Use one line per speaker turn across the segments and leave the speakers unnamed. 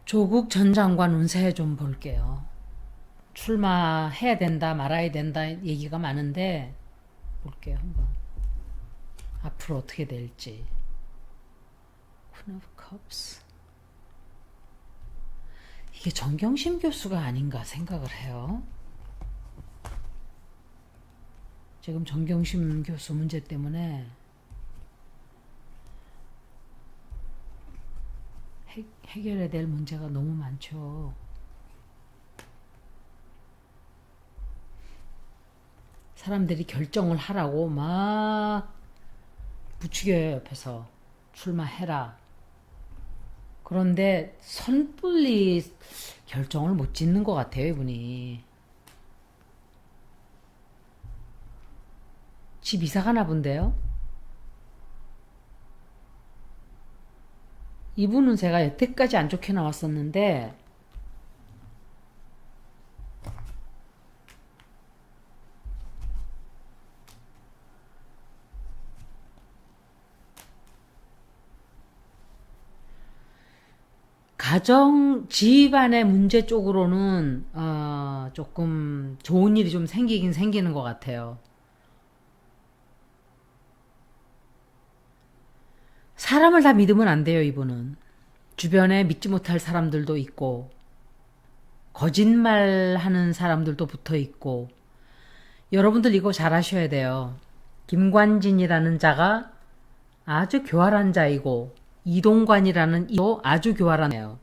조국 전 장관 운세 좀 볼게요. 출마해야 된다, 말아야 된다 얘기가 많은데 볼게요, 한번. 앞으로 어떻게 될지. Queen of Cups. 이게 정경심 교수가 아닌가 생각을 해요. 지금 정경심 교수 문제 때문에 해결해야 될 문제가 너무 많죠. 사람들이 결정을 하라고 막 부추겨요, 옆에서. 출마해라. 그런데 선불리 결정을 못 짓는 것 같아요, 이분이. 집 이사 가나 본데요? 이분은 제가 여태까지 안 좋게 나왔었는데 가정 집안의 문제 쪽으로는 조금 좋은 일이 좀 생기긴 생기는 것 같아요. 사람을 다 믿으면 안 돼요, 이분은. 주변에 믿지 못할 사람들도 있고 거짓말하는 사람들도 붙어 있고. 여러분들 이거 잘 아셔야 돼요. 김관진이라는 자가 아주 교활한 자이고 이동관이라는 이도 아주 교활한 애요.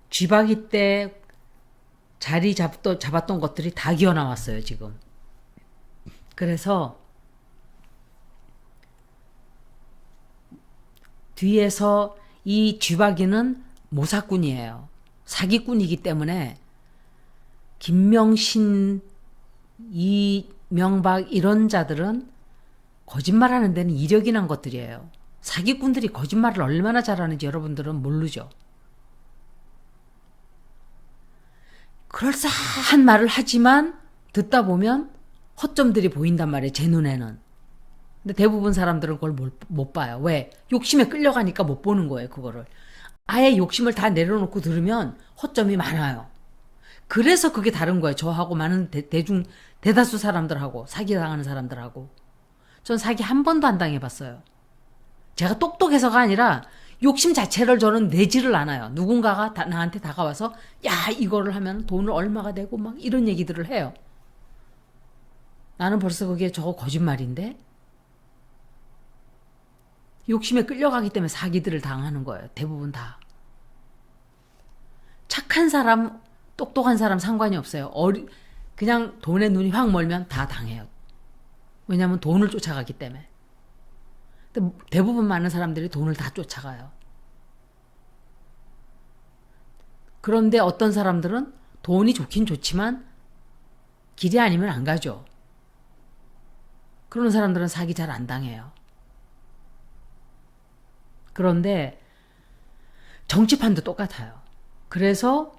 쥐박이 때 자리 잡았던 것들이 다 기어 나왔어요, 지금. 그래서 뒤에서 이 쥐박이는 모사꾼이에요. 사기꾼이기 때문에 김명신, 이명박 이런 자들은 거짓말하는 데는 이력이 난 것들이에요. 사기꾼들이 거짓말을 얼마나 잘하는지 여러분들은 모르죠. 그럴싸한 말을 하지만 듣다 보면 허점들이 보인단 말이에요, 제 눈에는. 근데 대부분 사람들은 그걸 못 봐요. 왜? 욕심에 끌려가니까 못 보는 거예요, 그거를. 아예 욕심을 다 내려놓고 들으면 허점이 많아요. 그래서 그게 다른 거예요. 저하고 많은 대다수 사람들하고, 사기당하는 사람들하고. 전 사기 한 번도 안 당해봤어요. 제가 똑똑해서가 아니라 욕심 자체를 저는 내지를 않아요. 누군가가 나한테 다가와서 야, 이거를 하면 돈을 얼마가 되고 막 이런 얘기들을 해요. 나는 벌써 그게 저거 거짓말인데? 욕심에 끌려가기 때문에 사기들을 당하는 거예요. 대부분 다. 착한 사람, 똑똑한 사람 상관이 없어요. 그냥 돈에 눈이 확 멀면 다 당해요. 왜냐하면 돈을 쫓아가기 때문에. 근데 대부분 많은 사람들이 돈을 다 쫓아가요. 그런데 어떤 사람들은 돈이 좋긴 좋지만 길이 아니면 안 가죠. 그런 사람들은 사기 잘 안 당해요. 그런데 정치판도 똑같아요. 그래서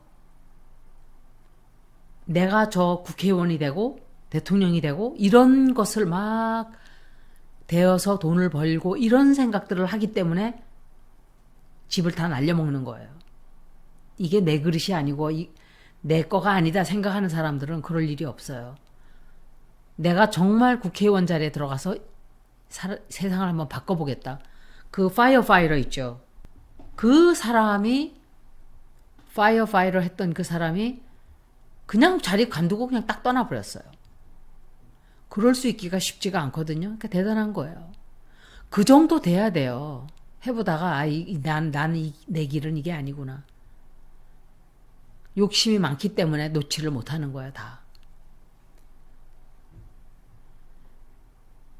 내가 저 국회의원이 되고 대통령이 되고 이런 것을 막 되어서 돈을 벌고 이런 생각들을 하기 때문에 집을 다 날려먹는 거예요. 이게 내 그릇이 아니고 내 거가 아니다 생각하는 사람들은 그럴 일이 없어요. 내가 정말 국회의원 자리에 들어가서 세상을 한번 바꿔보겠다. 그 파이어파이터 있죠. 그 사람이 파이어파이터 했던 그 사람이 그냥 자리 관두고 그냥 딱 떠나버렸어요. 그럴 수 있기가 쉽지가 않거든요. 그러니까 대단한 거예요. 그 정도 돼야 돼요. 해보다가 나는 내 길은 이게 아니구나. 욕심이 많기 때문에 놓지를 못하는 거야, 다.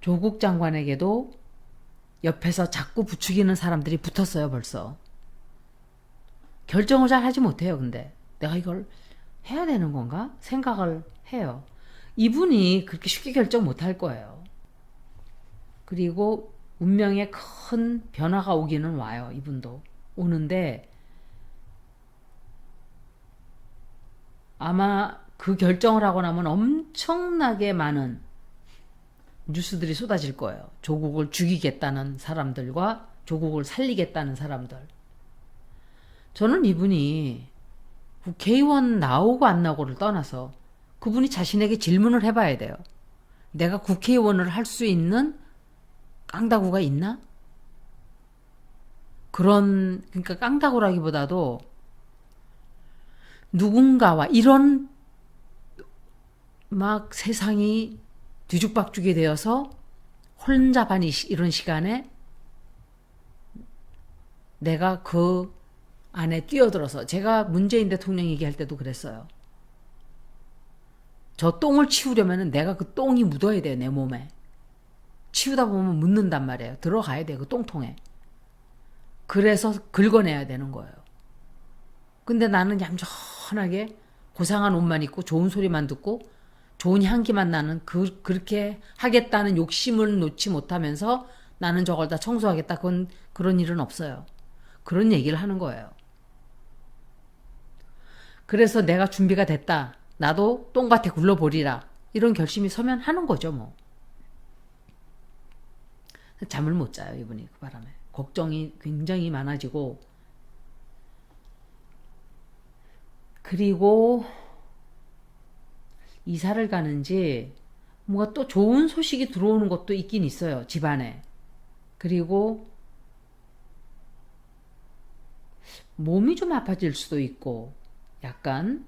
조국 장관에게도 옆에서 자꾸 부추기는 사람들이 붙었어요, 벌써. 결정을 잘 하지 못해요, 근데. 내가 이걸 해야 되는 건가? 생각을 해요. 이분이 그렇게 쉽게 결정 못할 거예요. 그리고 운명에 큰 변화가 오기는 와요, 이분도. 오는데 아마 그 결정을 하고 나면 엄청나게 많은 뉴스들이 쏟아질 거예요. 조국을 죽이겠다는 사람들과 조국을 살리겠다는 사람들. 저는 이분이 국회의원 나오고 안 나오고를 떠나서 그분이 자신에게 질문을 해봐야 돼요. 내가 국회의원을 할 수 있는 깡다구가 있나? 그러니까 깡다구라기보다도 누군가와 이런 막 세상이 뒤죽박죽이 되어서 혼잡한 이런 시간에 내가 그 안에 뛰어들어서, 제가 문재인 대통령 얘기할 때도 그랬어요. 저 똥을 치우려면 내가 그 똥이 묻어야 돼요, 내 몸에. 치우다 보면 묻는단 말이에요. 들어가야 돼요, 그 똥통에. 그래서 긁어내야 되는 거예요. 근데 나는 얌전하게 고상한 옷만 입고 좋은 소리만 듣고 좋은 향기만 나는 그렇게 하겠다는 욕심을 놓지 못하면서 나는 저걸 다 청소하겠다. 그런 일은 없어요. 그런 얘기를 하는 거예요. 그래서 내가 준비가 됐다. 나도 똥밭에 굴러보리라. 이런 결심이 서면 하는 거죠, 뭐. 잠을 못 자요, 이분이 그 바람에. 걱정이 굉장히 많아지고, 그리고 이사를 가는지 뭔가 또 좋은 소식이 들어오는 것도 있긴 있어요, 집안에. 그리고 몸이 좀 아파질 수도 있고, 약간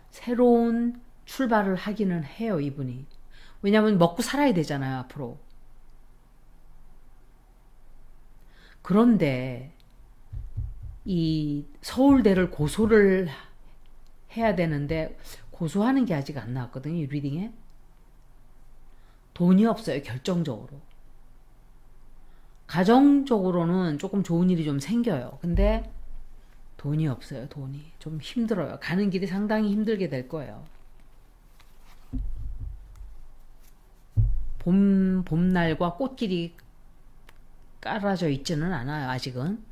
새로운 출발을 하기는 해요, 이분이. 왜냐하면 먹고 살아야 되잖아요, 앞으로. 그런데 이 서울대를 고소를 해야 되는데 고소하는 게 아직 안 나왔거든요, 이 리딩에. 돈이 없어요, 결정적으로. 가정적으로는 조금 좋은 일이 좀 생겨요. 근데 돈이 없어요, 돈이. 좀 힘들어요. 가는 길이 상당히 힘들게 될 거예요. 봄날과 꽃길이 깔아져 있지는 않아요, 아직은.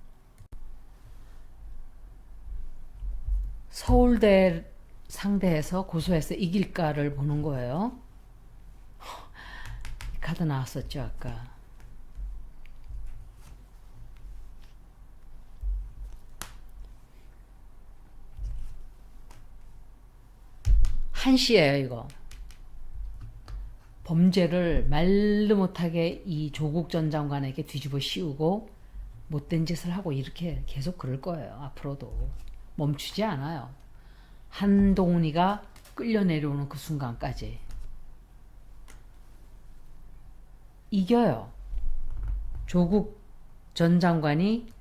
서울대 상대해서 고소해서 이길까를 보는 거예요. 이 카드 나왔었죠, 아까. 한시예요, 이거. 범죄를 말도 못하게 이 조국 전 장관에게 뒤집어 씌우고 못된 짓을 하고 이렇게 계속 그럴 거예요, 앞으로도. 멈추지 않아요. 한동훈이가 끌려 내려오는 그 순간까지. 이겨요. 조국 전 장관이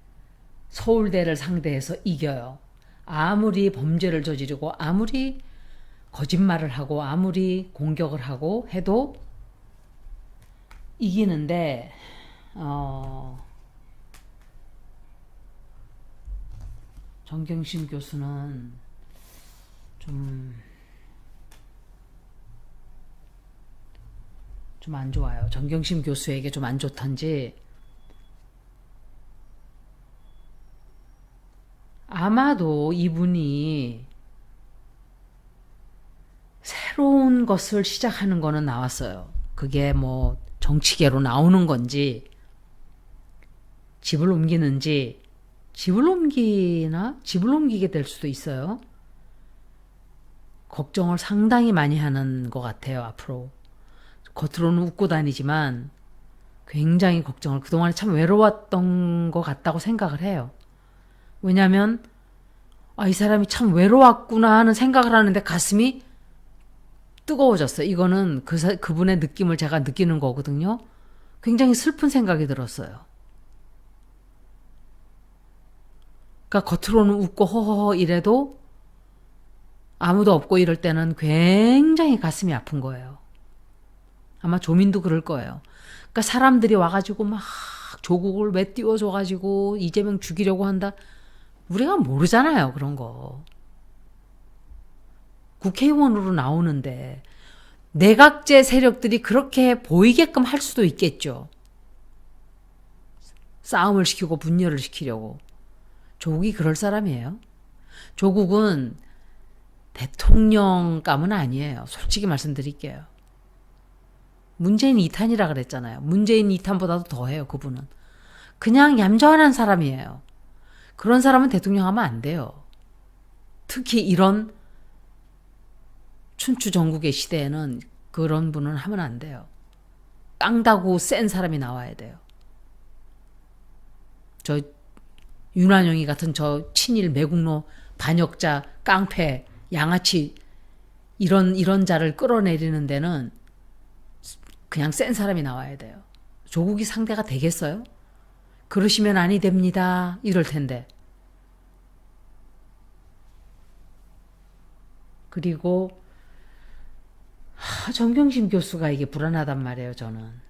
서울대를 상대해서 이겨요. 아무리 범죄를 저지르고 아무리 거짓말을 하고 아무리 공격을 하고 해도 이기는데, 정경심 교수는 좀 안 좋아요. 정경심 교수에게 좀 안 좋던지, 아마도 이분이 새로운 것을 시작하는 거는 나왔어요. 그게 뭐 정치계로 나오는 건지, 집을 옮기는지, 집을 옮기게 될 수도 있어요. 걱정을 상당히 많이 하는 것 같아요, 앞으로. 겉으로는 웃고 다니지만 굉장히 걱정을, 그동안에 참 외로웠던 것 같다고 생각을 해요. 왜냐하면 이 사람이 참 외로웠구나 하는 생각을 하는데 가슴이 뜨거워졌어요. 이거는 그분의 느낌을 제가 느끼는 거거든요. 굉장히 슬픈 생각이 들었어요. 그러니까 겉으로는 웃고 허허허 이래도 아무도 없고 이럴 때는 굉장히 가슴이 아픈 거예요. 아마 조민도 그럴 거예요. 그러니까 사람들이 와가지고 막 조국을 왜 띄워줘가지고 이재명 죽이려고 한다. 우리가 모르잖아요, 그런 거. 국회의원으로 나오는데 내각제 세력들이 그렇게 보이게끔 할 수도 있겠죠. 싸움을 시키고 분열을 시키려고. 조국이 그럴 사람이에요. 조국은 대통령감은 아니에요. 솔직히 말씀드릴게요. 문재인 2탄이라 그랬잖아요. 문재인 2탄보다도 더해요, 그분은. 그냥 얌전한 사람이에요. 그런 사람은 대통령 하면 안 돼요. 특히 이런 춘추 전국의 시대에는 그런 분은 하면 안 돼요. 깡다구 센 사람이 나와야 돼요. 저 윤한영이 같은 저 친일 매국노 반역자 깡패 양아치 이런 자를 끌어내리는 데는 그냥 센 사람이 나와야 돼요. 조국이 상대가 되겠어요? 그러시면 아니 됩니다. 이럴 텐데. 그리고 정경심 교수가 이게 불안하단 말이에요. 저는.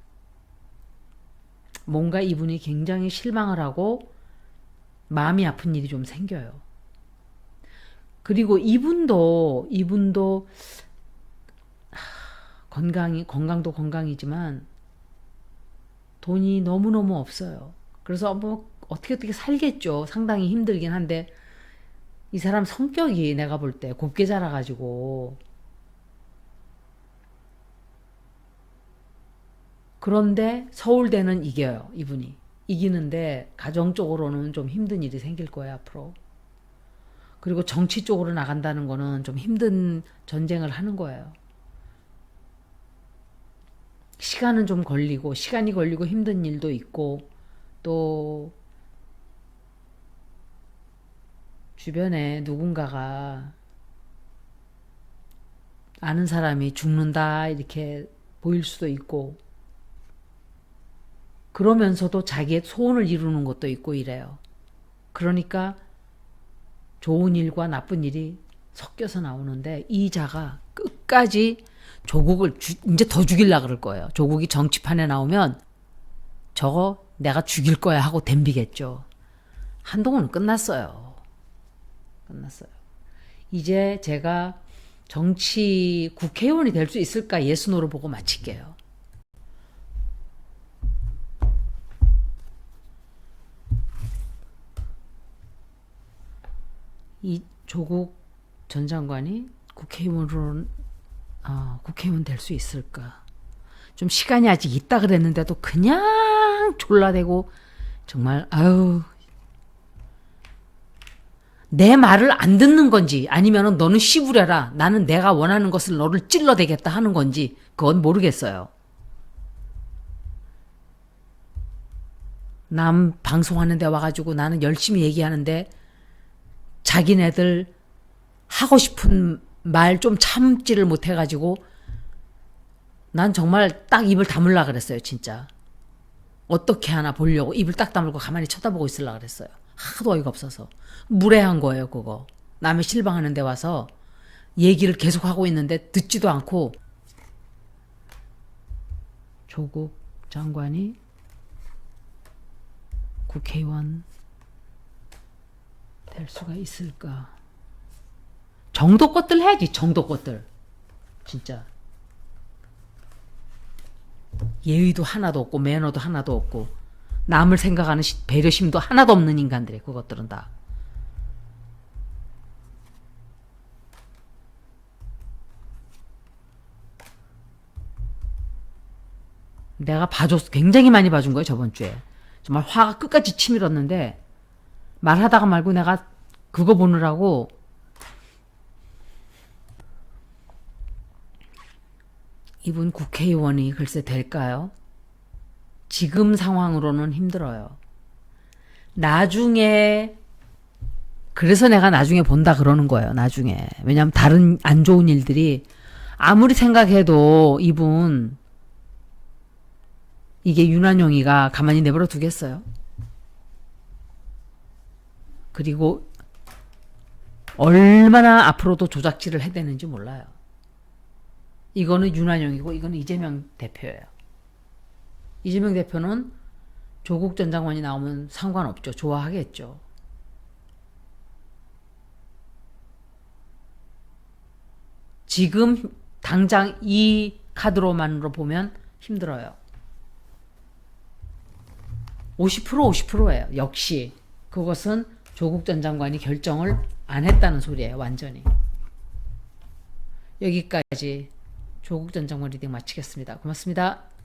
뭔가 이분이 굉장히 실망을 하고 마음이 아픈 일이 좀 생겨요. 그리고 이분도 건강도 건강이지만 돈이 너무너무 없어요. 그래서 뭐 어떻게 살겠죠. 상당히 힘들긴 한데 이 사람 성격이 내가 볼 때 곱게 자라가지고 그런데 서울대는 이겨요. 이분이. 이기는데 가정적으로는 좀 힘든 일이 생길 거예요. 앞으로. 그리고 정치 쪽으로 나간다는 거는 좀 힘든 전쟁을 하는 거예요. 시간은 좀 걸리고 시간이 걸리고 힘든 일도 있고 또 주변에 누군가가 아는 사람이 죽는다 이렇게 보일 수도 있고 그러면서도 자기의 소원을 이루는 것도 있고 이래요. 그러니까 좋은 일과 나쁜 일이 섞여서 나오는데 이 자가 끝까지 조국을 이제 더 죽이려고 그럴 거예요. 조국이 정치판에 나오면 저거 내가 죽일 거야 하고 덤비겠죠. 한동훈은 끝났어요. 끝났어요. 이제 제가 정치 국회의원이 될 수 있을까 예순으로 보고 마칠게요. 이 조국 전 장관이 국회의원 될 수 있을까? 좀 시간이 아직 있다 그랬는데도 그냥 졸라대고 정말 내 말을 안 듣는 건지 아니면 너는 씨부려라 나는 내가 원하는 것을 너를 찔러대겠다 하는 건지 그건 모르겠어요. 남 방송하는 데 와가지고 나는 열심히 얘기하는데 자기네들 하고 싶은 말 좀 참지를 못해가지고 난 정말 딱 입을 다물라 그랬어요. 진짜 어떻게 하나 보려고 입을 딱 다물고 가만히 쳐다보고 있으려고 그랬어요. 하도 어이가 없어서 무례한 거예요. 그거 남의 실망하는 데 와서 얘기를 계속 하고 있는데 듣지도 않고. 조국 장관이 국회의원 될 수가 있을까? 정도 것들 해야지. 정도 것들 진짜 예의도 하나도 없고 매너도 하나도 없고 남을 생각하는 배려심도 하나도 없는 인간들이 그것들은 다. 내가 굉장히 많이 봐준 거예요. 저번 주에 정말 화가 끝까지 치밀었는데 말하다가 말고 내가 그거 보느라고 이분 국회의원이 글쎄 될까요? 지금 상황으로는 힘들어요. 나중에 그래서 내가 나중에 본다 그러는 거예요. 나중에. 왜냐하면 다른 안 좋은 일들이 아무리 생각해도 이분 이게 윤한영이가 가만히 내버려 두겠어요? 그리고 얼마나 앞으로도 조작질을 해대는지 몰라요. 이거는 윤한영이고 이거는 이재명 대표예요. 이재명 대표는 조국 전 장관이 나오면 상관없죠. 좋아하겠죠. 지금 당장 이 카드로만으로 보면 힘들어요. 50% 50%예요. 역시 그것은 조국 전 장관이 결정을 안 했다는 소리예요. 완전히. 여기까지 조국 전 장관 리딩 마치겠습니다. 고맙습니다.